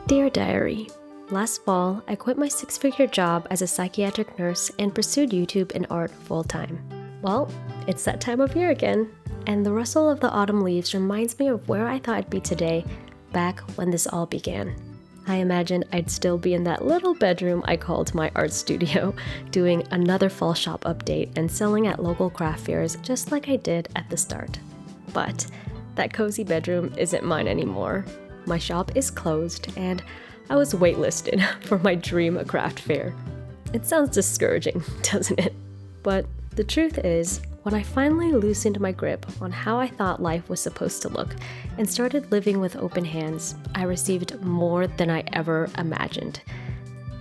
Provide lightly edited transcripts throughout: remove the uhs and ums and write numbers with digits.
Dear Diary, last fall, I quit my six-figure job as a psychiatric nurse and pursued YouTube and art full-time. Well, it's that time of year again, and the rustle of the autumn leaves reminds me of where I thought I'd be today, back when this all began. I imagine I'd still be in that little bedroom I called my art studio, doing another fall shop update and selling at local craft fairs just like I did at the start. But that cozy bedroom isn't mine anymore. My shop is closed, and I was waitlisted for my dream craft fair. It sounds discouraging, doesn't it? But the truth is, when I finally loosened my grip on how I thought life was supposed to look and started living with open hands, I received more than I ever imagined.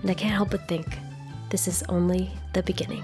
And I can't help but think, this is only the beginning.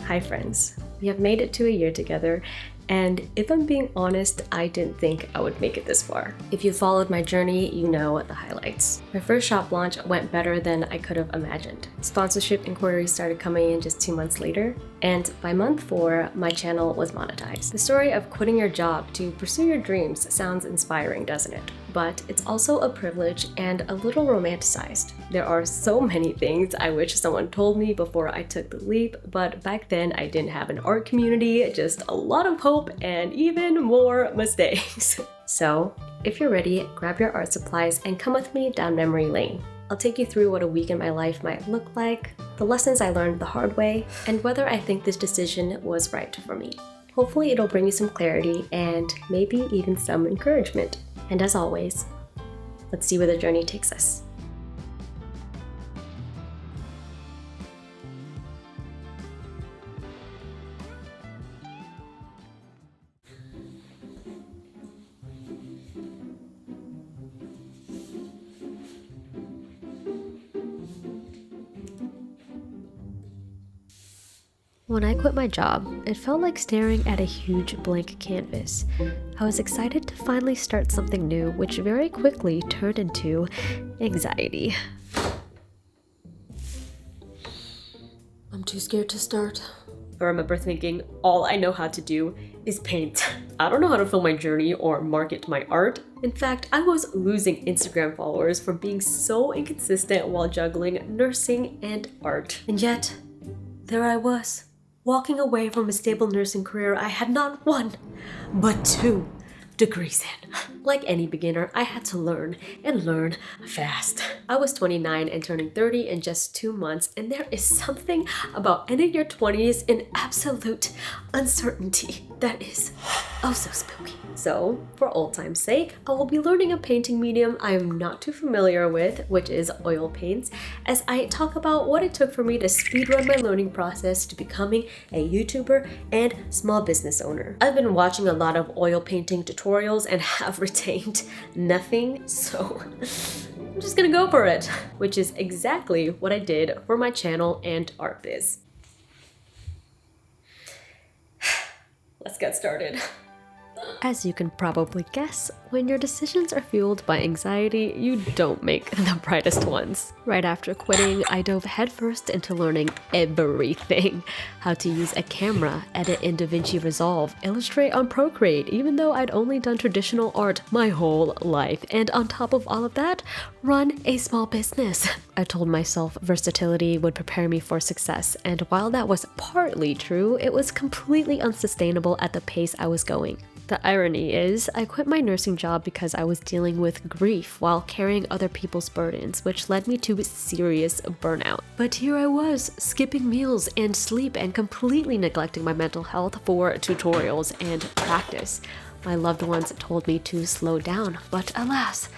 Hi friends, we have made it to a year together, and if I'm being honest, I didn't think I would make it this far. If you followed my journey, you know the highlights. My first shop launch went better than I could have imagined. Sponsorship inquiries started coming in just 2 months later, and by month 4, my channel was monetized. The story of quitting your job to pursue your dreams sounds inspiring, doesn't it? But it's also a privilege and a little romanticized. There are so many things I wish someone told me before I took the leap, but back then I didn't have an art community, just a lot of hope and even more mistakes. So, if you're ready, grab your art supplies and come with me down memory lane. I'll take you through what a week in my life might look like, the lessons I learned the hard way, and whether I think this decision was right for me. Hopefully it'll bring you some clarity and maybe even some encouragement. And as always, let's see where the journey takes us. When I quit my job, it felt like staring at a huge blank canvas. I was excited to finally start something new, which very quickly turned into anxiety. I'm too scared to start. I remember thinking, all I know how to do is paint. I don't know how to film my journey or market my art. In fact, I was losing Instagram followers from being so inconsistent while juggling nursing and art. And yet, there I was, walking away from a stable nursing career I had not 1, but 2 degrees in. Like any beginner, I had to learn and learn fast. I was 29 and turning 30 in just 2 months, and there is something about ending your 20s in absolute uncertainty that is oh so spooky. So, for old time's sake, I will be learning a painting medium I am not too familiar with, which is oil paints, as I talk about what it took for me to speedrun my learning process to becoming a YouTuber and small business owner. I've been watching a lot of oil painting tutorials and have retained nothing, so I'm just gonna go for it, which is exactly what I did for my channel and art biz. Let's get started. As you can probably guess, when your decisions are fueled by anxiety, you don't make the brightest ones. Right after quitting, I dove headfirst into learning everything. How to use a camera, edit in DaVinci Resolve, illustrate on Procreate, even though I'd only done traditional art my whole life. And on top of all of that, run a small business. I told myself versatility would prepare me for success, and while that was partly true, it was completely unsustainable at the pace I was going. The irony is, I quit my nursing job because I was dealing with grief while carrying other people's burdens, which led me to serious burnout. But here I was, skipping meals and sleep and completely neglecting my mental health for tutorials and practice. My loved ones told me to slow down, but alas,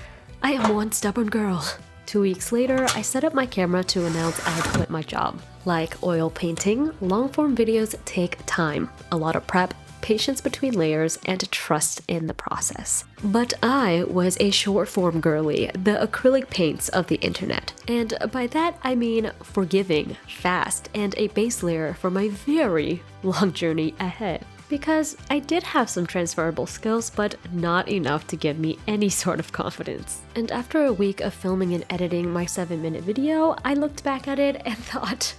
I am one stubborn girl. 2 weeks later, I set up my camera to announce I had quit my job. Like oil painting, long-form videos take time, a lot of prep, patience between layers, and trust in the process. But I was a short-form girly, the acrylic paints of the internet. And by that I mean forgiving, fast, and a base layer for my very long journey ahead. Because I did have some transferable skills, but not enough to give me any sort of confidence. And after a week of filming and editing my 7-minute video, I looked back at it and thought,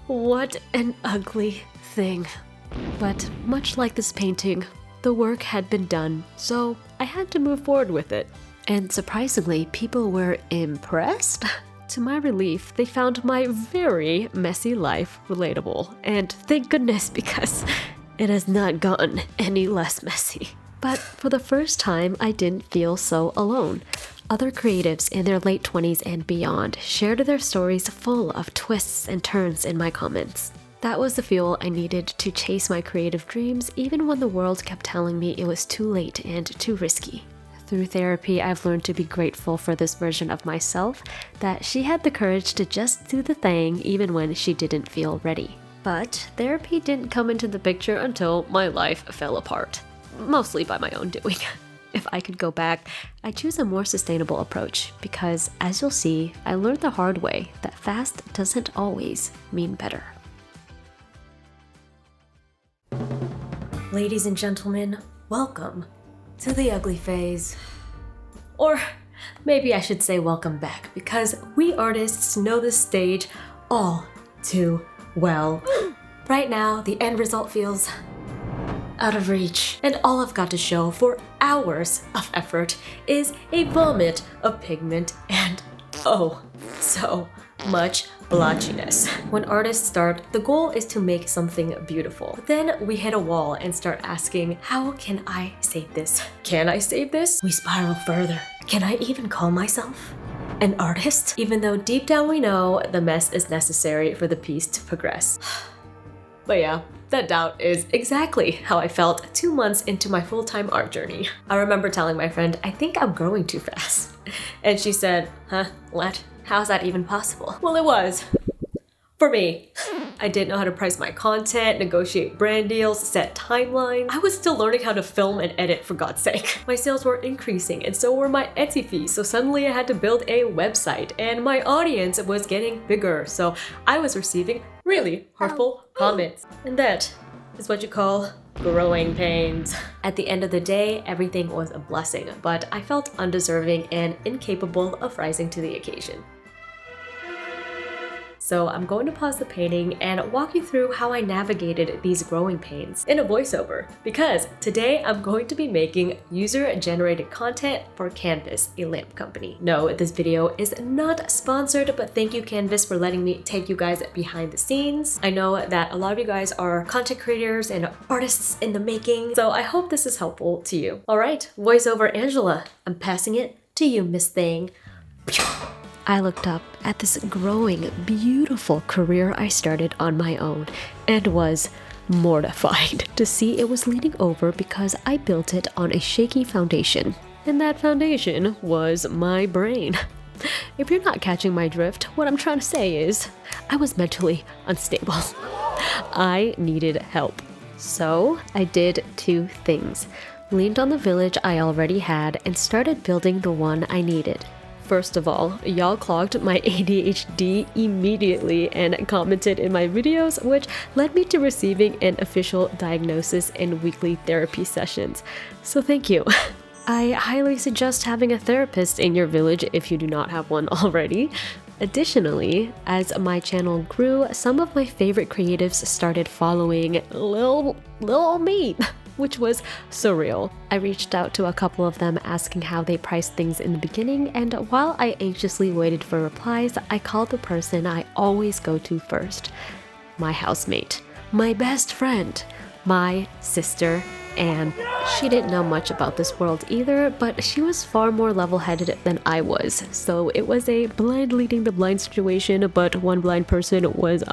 what an ugly thing. But much like this painting, the work had been done, so I had to move forward with it. And surprisingly, people were impressed. To my relief, they found my very messy life relatable, and thank goodness, because it has not gotten any less messy. But for the first time, I didn't feel so alone. Other creatives in their late 20s and beyond shared their stories full of twists and turns in my comments. That was the fuel I needed to chase my creative dreams, even when the world kept telling me it was too late and too risky. Through therapy, I've learned to be grateful for this version of myself, that she had the courage to just do the thing even when she didn't feel ready. But therapy didn't come into the picture until my life fell apart. Mostly by my own doing. If I could go back, I'd choose a more sustainable approach because, as you'll see, I learned the hard way that fast doesn't always mean better. Ladies and gentlemen, welcome to the ugly phase. Or maybe I should say welcome back, because we artists know this stage all too well. Right now, the end result feels out of reach, and all I've got to show for hours of effort is a vomit of pigment and oh, so much blotchiness. When artists start, the goal is to make something beautiful. But then we hit a wall and start asking, how can I save this? Can I save this? We spiral further. Can I even call myself an artist? Even though deep down we know the mess is necessary for the piece to progress. But yeah, that doubt is exactly how I felt 2 months into my full-time art journey. I remember telling my friend, I think I'm growing too fast. And she said, huh, what? How's that even possible? Well, it was. For me. I didn't know how to price my content, negotiate brand deals, set timelines. I was still learning how to film and edit, for God's sake. My sales were increasing and so were my Etsy fees, so suddenly I had to build a website and my audience was getting bigger, so I was receiving really hurtful comments. And that is what you call growing pains. At the end of the day, everything was a blessing, but I felt undeserving and incapable of rising to the occasion. So I'm going to pause the painting and walk you through how I navigated these growing pains in a voiceover, because today I'm going to be making user-generated content for Canvas, a lamp company. No, this video is not sponsored, but thank you Canvas for letting me take you guys behind the scenes. I know that a lot of you guys are content creators and artists in the making, so I hope this is helpful to you. All right, voiceover Angela, I'm passing it to you, Miss Thing. I looked up at this growing, beautiful career I started on my own and was mortified to see it was leaning over because I built it on a shaky foundation. And that foundation was my brain. If you're not catching my drift, what I'm trying to say is I was mentally unstable. I needed help. So I did 2 things. Leaned on the village I already had and started building the one I needed. First of all, y'all clogged my ADHD immediately and commented in my videos, which led me to receiving an official diagnosis and weekly therapy sessions. So thank you. I highly suggest having a therapist in your village if you do not have one already. Additionally, as my channel grew, some of my favorite creatives started following Lil me, which was surreal. I reached out to a couple of them asking how they priced things in the beginning, and while I anxiously waited for replies, I called the person I always go to first. My housemate, my best friend, my sister, Anne. She didn't know much about this world either, but she was far more level-headed than I was, so it was a blind leading the blind situation, but one blind person was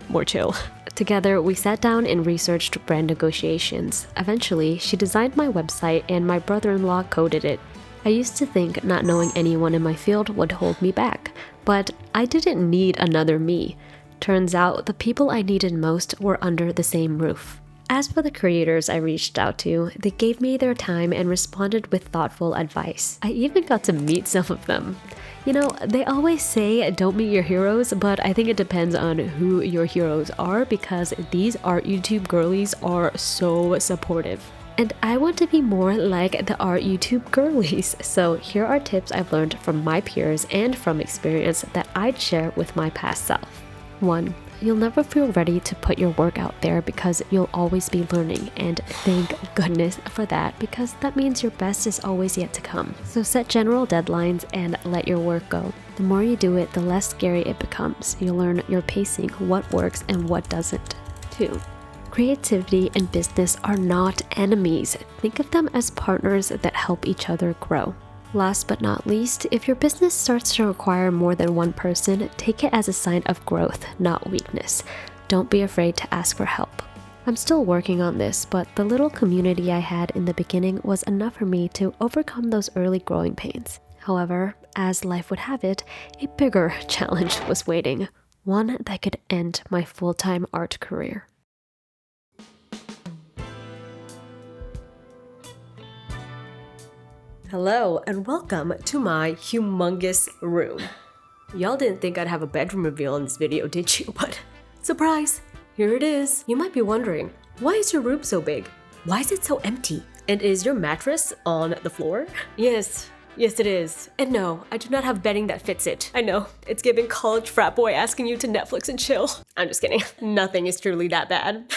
more chill. Together, we sat down and researched brand negotiations. Eventually, she designed my website and my brother-in-law coded it. I used to think not knowing anyone in my field would hold me back, but I didn't need another me. Turns out, the people I needed most were under the same roof. As for the creators I reached out to, they gave me their time and responded with thoughtful advice. I even got to meet some of them. You know, they always say don't meet your heroes, but I think it depends on who your heroes are because these art YouTube girlies are so supportive. And I want to be more like the art YouTube girlies, so here are tips I've learned from my peers and from experience that I'd share with my past self. 1. you'll never feel ready to put your work out there because you'll always be learning, and thank goodness for that, because that means your best is always yet to come. So set general deadlines and let your work go. The more you do it, the less scary it becomes. You'll learn your pacing, what works and what doesn't. 2. Creativity and business are not enemies. Think of them as partners that help each other grow. Last but not least, if your business starts to require more than one person, take it as a sign of growth, not weakness. Don't be afraid to ask for help. I'm still working on this, but the little community I had in the beginning was enough for me to overcome those early growing pains. However, as life would have it, a bigger challenge was waiting, one that could end my full-time art career. Hello and welcome to my humongous room. Y'all didn't think I'd have a bedroom reveal in this video, did you? But surprise, here it is. You might be wondering, why is your room so big? Why is it so empty? And is your mattress on the floor? Yes it is. And no, I do not have bedding that fits it. I know, it's giving college frat boy asking you to Netflix and chill. I'm just kidding. Nothing is truly that bad.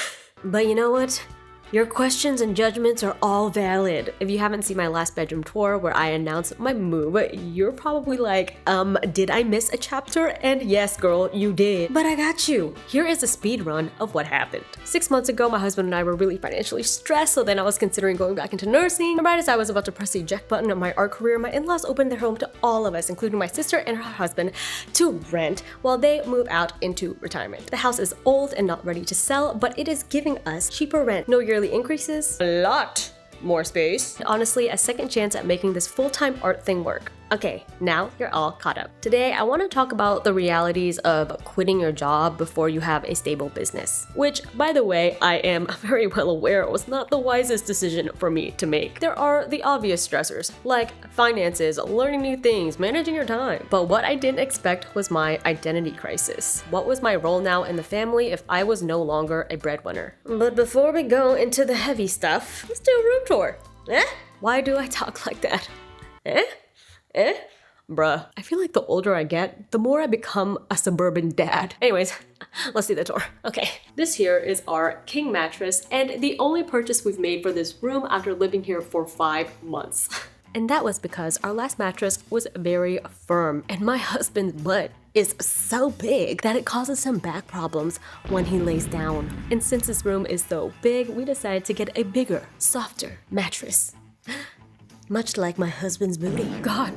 But you know what? Your questions and judgments are all valid. If you haven't seen my last bedroom tour where I announced my move, you're probably like, did I miss a chapter? And yes, girl, you did. But I got you. Here is a speed run of what happened. 6 months ago, my husband and I were really financially stressed, so then I was considering going back into nursing. Right as I was about to press the eject button of my art career, my in-laws opened their home to all of us, including my sister and her husband, to rent while they move out into retirement. The house is old and not ready to sell, but it is giving us cheaper rent, no yearly increases, a lot more space, and honestly, a second chance at making this full-time art thing work. Okay, now you're all caught up. Today, I want to talk about the realities of quitting your job before you have a stable business, which, by the way, I am very well aware was not the wisest decision for me to make. There are the obvious stressors, like finances, learning new things, managing your time. But what I didn't expect was my identity crisis. What was my role now in the family if I was no longer a breadwinner? But before we go into the heavy stuff, let's do a room tour. Why do I talk like that? Bruh. I feel like the older I get, the more I become a suburban dad. Anyways, let's do the tour. Okay, this here is our king mattress and the only purchase we've made for this room after living here for 5 months. And that was because our last mattress was very firm and my husband's butt is so big that it causes him back problems when he lays down. And since this room is so big, we decided to get a bigger, softer mattress. Much like my husband's booty. God,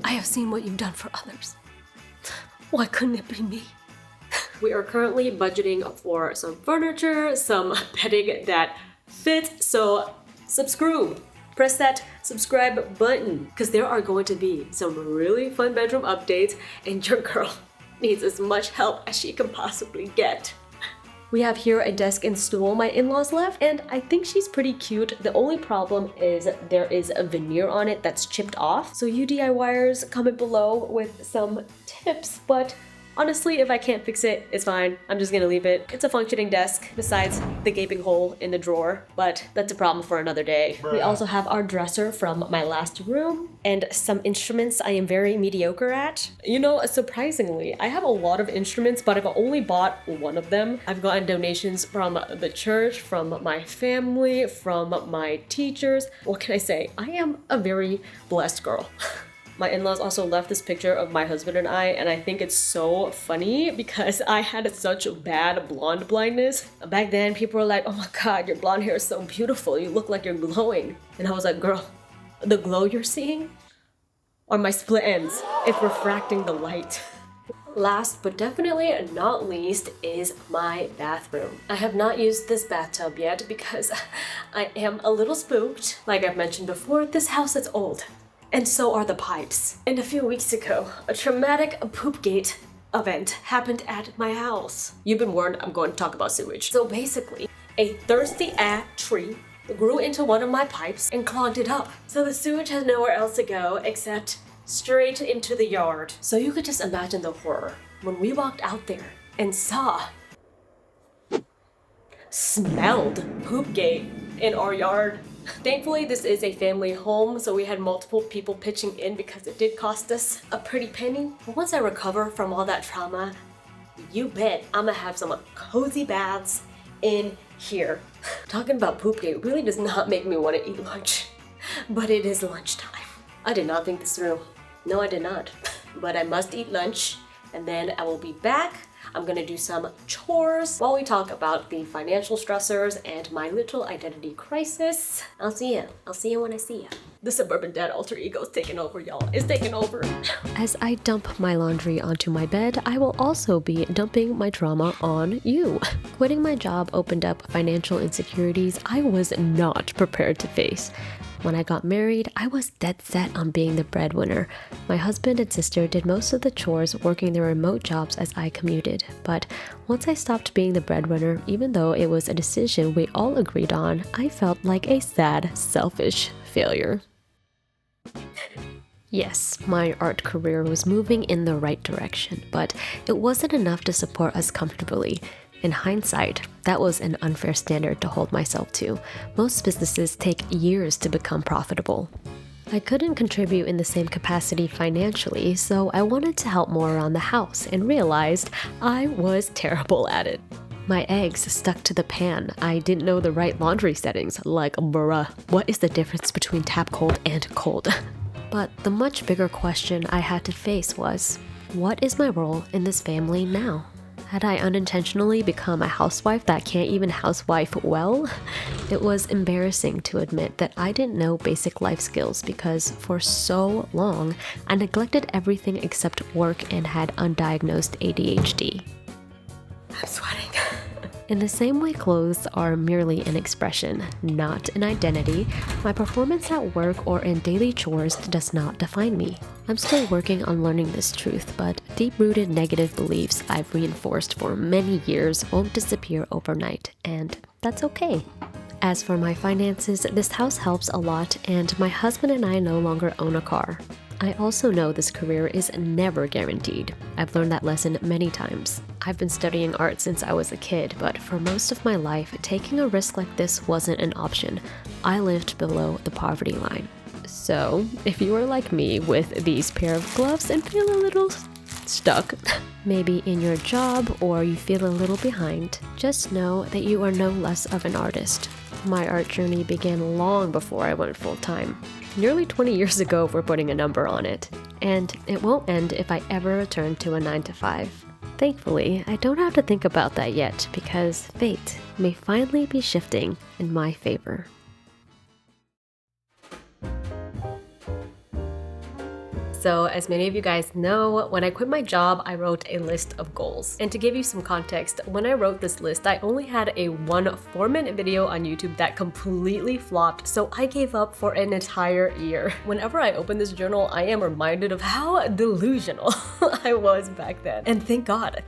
I have seen what you've done for others. Why couldn't it be me? We are currently budgeting for some furniture, some bedding that fits, so subscribe. Press that subscribe button, because there are going to be some really fun bedroom updates, and your girl needs as much help as she can possibly get. We have here a desk and stool my in-laws left, and I think she's pretty cute. The only problem is there is a veneer on it that's chipped off. So you DIYers, comment below with some tips, but honestly, if I can't fix it, it's fine. I'm just gonna leave it. It's a functioning desk, besides the gaping hole in the drawer, but that's a problem for another day. We also have our dresser from my last room, and some instruments I am very mediocre at. You know, surprisingly, I have a lot of instruments, but I've only bought one of them. I've gotten donations from the church, from my family, from my teachers. What can I say? I am a very blessed girl. My in-laws also left this picture of my husband and I think it's so funny because I had such bad blonde blindness. Back then, people were like, oh my god, your blonde hair is so beautiful, you look like you're glowing. And I was like, girl, the glow you're seeing are my split ends. It's refracting the light. Last but definitely not least is my bathroom. I have not used this bathtub yet because I am a little spooked. Like I've mentioned before, this house is old. And so are the pipes. And a few weeks ago, a traumatic poopgate event happened at my house. You've been warned, I'm going to talk about sewage. So basically, a thirsty tree grew into one of my pipes and clogged it up. So the sewage has nowhere else to go except straight into the yard. So you could just imagine the horror when we walked out there and smelled poopgate in our yard. Thankfully, this is a family home, so we had multiple people pitching in because it did cost us a pretty penny. But once I recover from all that trauma, You bet I'm gonna have some cozy baths in here. Talking about poop day really does not make me want to eat lunch, but it is lunchtime. I did not think this through. No, I did not. But I must eat lunch, and then I will be back. I'm gonna do some chores while we talk about the financial stressors and my little identity crisis. I'll see you. I'll see you when I see you. The suburban dad alter ego is taking over, y'all. It's taking over. As I dump my laundry onto my bed, I will also be dumping my trauma on you. Quitting my job opened up financial insecurities I was not prepared to face. When I got married, I was dead set on being the breadwinner. My husband and sister did most of the chores, working their remote jobs as I commuted. But once I stopped being the breadwinner, even though it was a decision we all agreed on, I felt like a sad, selfish failure. Yes, my art career was moving in the right direction, but it wasn't enough to support us comfortably. In hindsight, that was an unfair standard to hold myself to. Most businesses take years to become profitable. I couldn't contribute in the same capacity financially, so I wanted to help more around the house and realized I was terrible at it. My eggs stuck to the pan. I didn't know the right laundry settings, like bruh, what is the difference between tap cold and cold? But the much bigger question I had to face was, what is my role in this family now? Had I unintentionally become a housewife that can't even housewife well? It was embarrassing to admit that I didn't know basic life skills because for so long, I neglected everything except work and had undiagnosed ADHD. I'm sweating. In the same way clothes are merely an expression, not an identity, my performance at work or in daily chores does not define me. I'm still working on learning this truth, but deep-rooted negative beliefs I've reinforced for many years won't disappear overnight, and that's okay. As for my finances, this house helps a lot, and my husband and I no longer own a car. I also know this career is never guaranteed. I've learned that lesson many times. I've been studying art since I was a kid, but for most of my life, taking a risk like this wasn't an option. I lived below the poverty line. So, if you are like me with these pair of gloves and feel a little stuck, maybe in your job or you feel a little behind, just know that you are no less of an artist. My art journey began long before I went full-time. Nearly 20 years ago if we're putting a number on it. And it won't end if I ever return to a 9-to-5. Thankfully, I don't have to think about that yet because fate may finally be shifting in my favor. So as many of you guys know, when I quit my job, I wrote a list of goals. And to give you some context, when I wrote this list, I only had a 4-minute video on YouTube that completely flopped, so I gave up for an entire year. Whenever I open this journal, I am reminded of how delusional I was back then. And thank God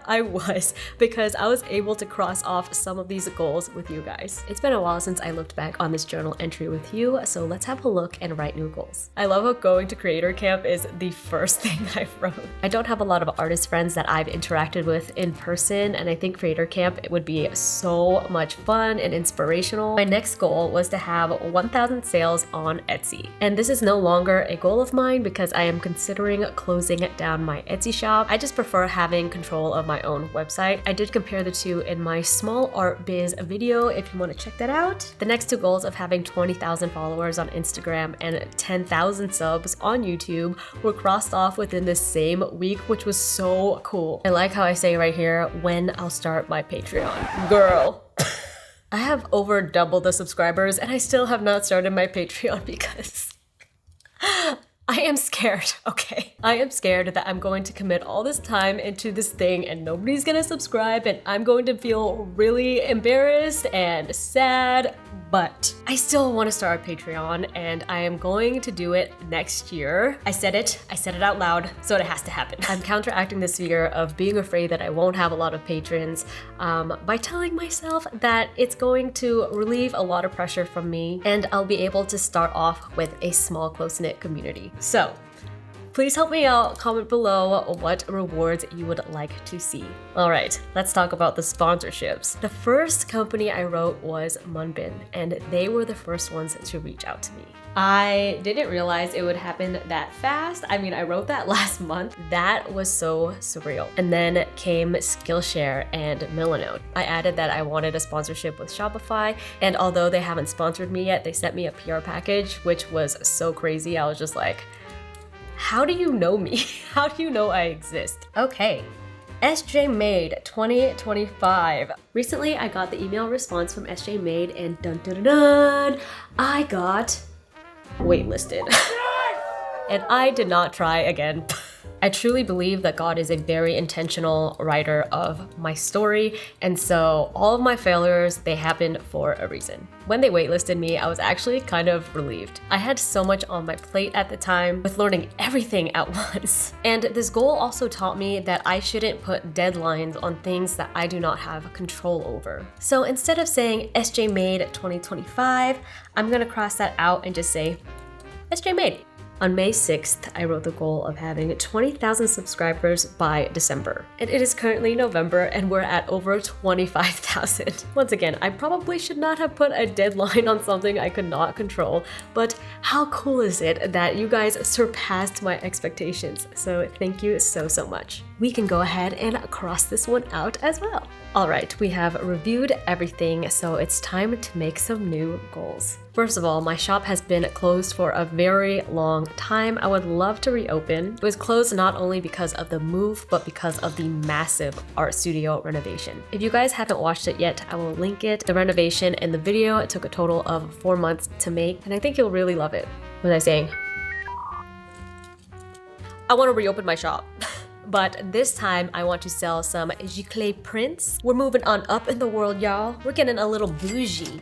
I was, because I was able to cross off some of these goals with you guys. It's been a while since I looked back on this journal entry with you, so let's have a look and write new goals. I love how going to creator camp is the first thing I wrote. I don't have a lot of artist friends that I've interacted with in person, and I think creator camp it would be so much fun and inspirational. My next goal was to have 1,000 sales on Etsy. And this is no longer a goal of mine because I am considering closing down my Etsy shop. I just prefer having control of my own website. I did compare the two in my small art biz video if you want to check that out. The next two goals of having 20,000 followers on Instagram and 10,000 subs on YouTube were crossed off within the same week, which was so cool. I like how I say right here, when I'll start my Patreon. Girl. I have over double the subscribers and I still have not started my Patreon because I am scared, okay? I am scared that I'm going to commit all this time into this thing and nobody's gonna subscribe and I'm going to feel really embarrassed and sad, but I still want to start a Patreon and I am going to do it next year. I said it out loud, so it has to happen. I'm counteracting this fear of being afraid that I won't have a lot of patrons by telling myself that it's going to relieve a lot of pressure from me and I'll be able to start off with a small close-knit community. So Please help me out, comment below what rewards you would like to see. All right, let's talk about the sponsorships. The first company I wrote was Munbin, and they were the first ones to reach out to me. I didn't realize it would happen that fast. I mean, I wrote that last month. That was so surreal. And then came Skillshare and Milano. I added that I wanted a sponsorship with Shopify, and although they haven't sponsored me yet, they sent me a PR package, which was so crazy. I was just like, how do you know me? How do you know I exist? Okay. SJ Made 2025. Recently, I got the email response from SJ Made, and dun dun dun dun, I got waitlisted. And I did not try again. I truly believe that God is a very intentional writer of my story, and so all of my failures, they happened for a reason. When they waitlisted me, I was actually kind of relieved. I had so much on my plate at the time with learning everything at once. And this goal also taught me that I shouldn't put deadlines on things that I do not have control over. So instead of saying SJ Made 2025, I'm gonna cross that out and just say SJ Made. On May 6th, I wrote the goal of having 20,000 subscribers by December. And it is currently November and we're at over 25,000. Once again, I probably should not have put a deadline on something I could not control, but how cool is it that you guys surpassed my expectations? So thank you so much. We can go ahead and cross this one out as well. All right, we have reviewed everything, so it's time to make some new goals. First of all, my shop has been closed for a very long time. I would love to reopen. It was closed not only because of the move, but because of the massive art studio renovation. If you guys haven't watched it yet, I will link it. The renovation and the video, it took a total of 4 months to make, and I think you'll really love it. What was I saying? I want to reopen my shop. But this time, I want to sell some giclée prints. We're moving on up in the world, y'all. We're getting a little bougie.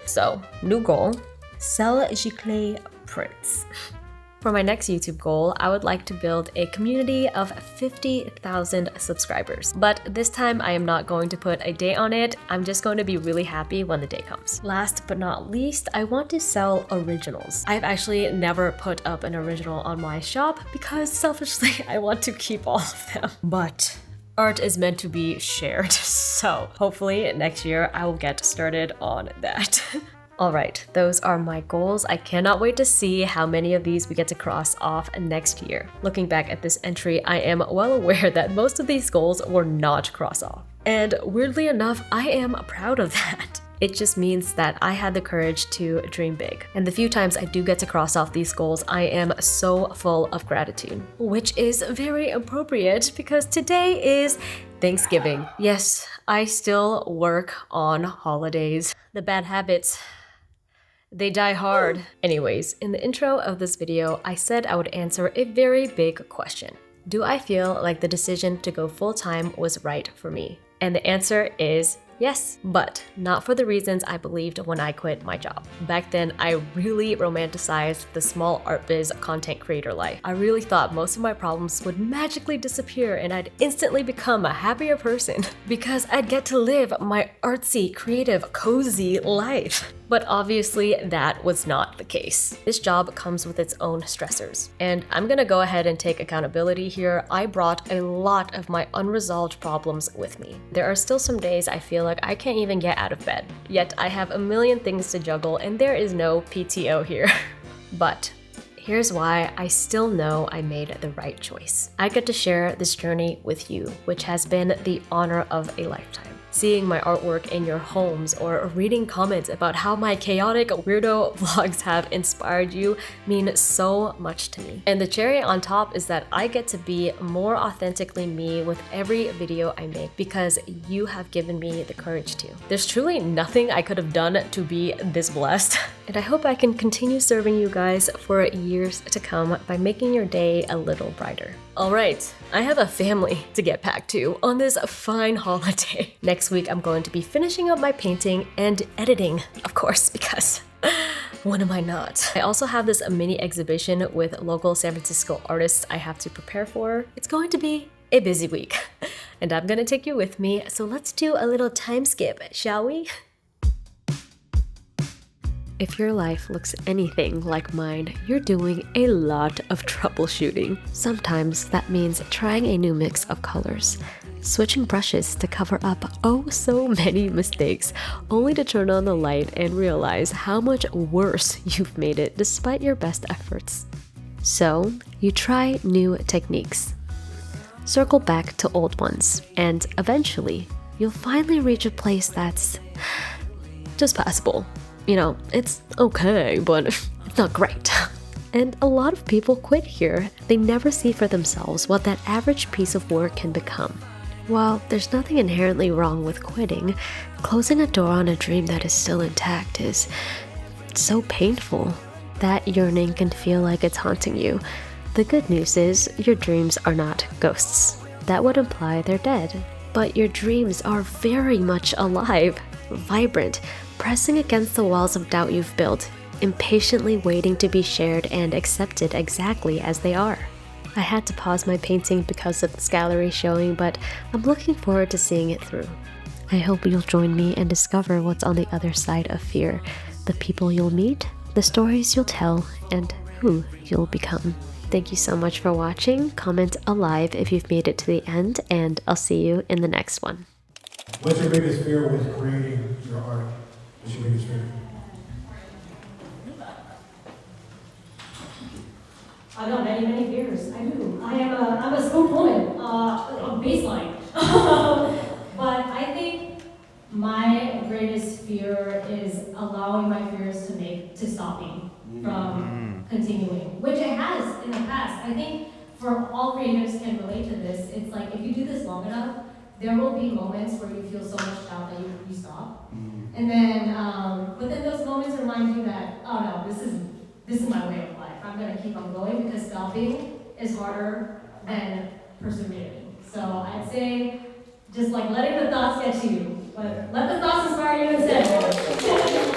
So, new goal, sell giclée prints. For my next YouTube goal, I would like to build a community of 50,000 subscribers. But this time, I am not going to put a date on it. I'm just going to be really happy when the day comes. Last but not least, I want to sell originals. I've actually never put up an original on my shop because selfishly, I want to keep all of them. But art is meant to be shared, so hopefully next year I will get started on that. All right, those are my goals. I cannot wait to see how many of these we get to cross off next year. Looking back at this entry, I am well aware that most of these goals were not cross off. And weirdly enough, I am proud of that. It just means that I had the courage to dream big. And the few times I do get to cross off these goals, I am so full of gratitude, which is very appropriate because today is Thanksgiving. Yes, I still work on holidays. The bad habits, they die hard. Anyways, in the intro of this video, I said I would answer a very big question. Do I feel like the decision to go full-time was right for me? And the answer is yes, but not for the reasons I believed when I quit my job. Back then, I really romanticized the small art biz content creator life. I really thought most of my problems would magically disappear and I'd instantly become a happier person because I'd get to live my artsy, creative, cozy life. But obviously that was not the case. This job comes with its own stressors. And I'm gonna go ahead and take accountability here. I brought a lot of my unresolved problems with me. There are still some days I feel like I can't even get out of bed. Yet I have a million things to juggle and there is no PTO here. But here's why I still know I made the right choice. I get to share this journey with you, which has been the honor of a lifetime. Seeing my artwork in your homes or reading comments about how my chaotic weirdo vlogs have inspired you mean so much to me. And the cherry on top is that I get to be more authentically me with every video I make because you have given me the courage to. There's truly nothing I could have done to be this blessed. And I hope I can continue serving you guys for years to come by making your day a little brighter. All right, I have a family to get back to on this fine holiday. Next week, I'm going to be finishing up my painting and editing, of course, because when am I not? I also have this mini exhibition with local San Francisco artists I have to prepare for. It's going to be a busy week, and I'm gonna take you with me, so let's do a little time skip, shall we? If your life looks anything like mine, you're doing a lot of troubleshooting. Sometimes that means trying a new mix of colors, switching brushes to cover up oh so many mistakes, only to turn on the light and realize how much worse you've made it despite your best efforts. So, you try new techniques, circle back to old ones, and eventually, you'll finally reach a place that's just passable. You know, it's okay, but it's not great. And a lot of people quit here. They never see for themselves what that average piece of work can become. While there's nothing inherently wrong with quitting, closing a door on a dream that is still intact is so painful. That yearning can feel like it's haunting you. The good news is your dreams are not ghosts. That would imply they're dead. But your dreams are very much alive, vibrant, pressing against the walls of doubt you've built, impatiently waiting to be shared and accepted exactly as they are. I had to pause my painting because of this gallery showing, but I'm looking forward to seeing it through. I hope you'll join me and discover what's on the other side of fear, the people you'll meet, the stories you'll tell, and who you'll become. Thank you so much for watching. Comment alive if you've made it to the end, and I'll see you in the next one. What's your biggest fear with creating your art? What's your biggest fear? I got many fears. I do. I'm a spooked woman, a baseline. But I think my greatest fear is allowing my fears to stop me from continuing, which it has in the past. I think for all creatives can relate to this. It's like if you do this long enough, there will be moments where you feel so much doubt that you stop. And then, but then those moments remind you that, oh no, this is my way of life. I'm gonna keep on going because stopping is harder than persevering. So I'd say just like letting the thoughts get to you, but let the thoughts inspire you instead.